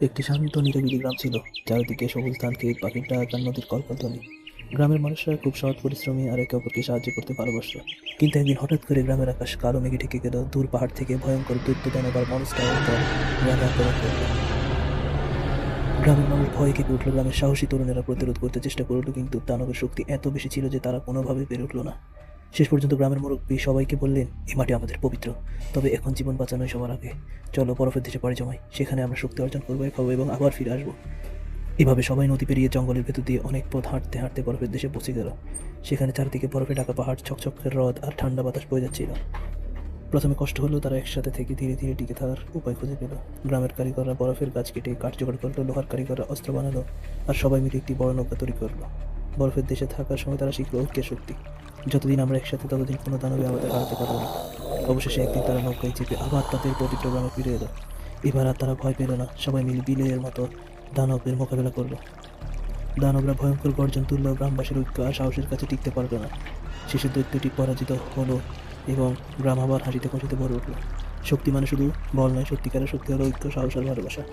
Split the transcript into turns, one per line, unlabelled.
একটি শান্ত নিরিবিলি গ্রাম ছিল। চারিদিকে সবুজ ধান ক্ষেত, পাখির ডাক আর নদীর কলকলধ্বনি। গ্রামের মানুষরা খুব সৎ, পরিশ্রমী আর একে অপরকে সাহায্য করতে ভালোবাসত। কিন্তু একদিন হঠাৎ করে গ্রামের আকাশ কালো মেঘে ঢেকে গেল। দূর পাহাড় থেকে ভয়ঙ্কর দৈত্য দানব আর মনস্টারের দল গ্রামে আক্রমণ করলো। গ্রামের মানুষ ভয়ে কেঁপে উঠল। গ্রামের সাহসী তরুণেরা প্রতিরোধ করতে চেষ্টা করলো, কিন্তু দানবের শক্তি এত বেশি ছিল যে তারা কোনোভাবেই পেরে উঠল না। শেষ পর্যন্ত গ্রামের মুরব্বী সবাইকে বললেন, এই মাটি আমাদের পবিত্র, তবে এখন জীবন বাঁচানোই সবার আগে। চলো বরফের দেশে পাড়ি জমাই, সেখানে আমরা শক্তি অর্জন করবো, খাবো এবং আবার ফিরে আসবো। এভাবে সবাই নদী পেরিয়ে জঙ্গলের ভেতর দিয়ে অনেক পথ হাঁটতে হাঁটতে বরফের দেশে পৌঁছে গেল। সেখানে চারদিকে বরফে ঢাকা পাহাড়, ছকছকে হ্রদ আর ঠান্ডা বাতাস বয়ে যাচ্ছিল। প্রথমে কষ্ট হলেও তারা একসাথে থেকে ধীরে ধীরে টিকে থাকার উপায় খুঁজে পেল। গ্রামের কারিগররা বরফের গাছ কেটে কাঠ জোগাড় করলো, লোহার কারিগররা অস্ত্র বানালো, আর সবাই মিলে একটি বড় নৌকা তৈরি করলো। বরফের দেশে থাকার সময় তারা শিখলো ঐক্যের শক্তি। যতদিন আমরা একসাথে ততদিন কোনো দানবে আমাদের হারাতে পারবে না। অবশেষে একদিন তারা নৌকায় চেপে আবার তাদের পবিত্র গ্রামে ফিরে এলো। এবার আর তারা ভয় পেল না, সবাই মিলে বিলের মতো দানবের মোকাবেলা করলো। দানবরা ভয়ঙ্কর গর্জন তুলল, গ্রামবাসীর ঐক্য আর সাহসের কাছে টিকতে পারল না। শেষে দৈত্যটি পরাজিত হলো এবং গ্রাম আবার হাসিতে খুশিতে ভরে উঠল। শক্তি মানে শুধু বল নয়, সত্যিকারের শক্তি হলো ঐক্য, সাহস আর ভালোবাসা।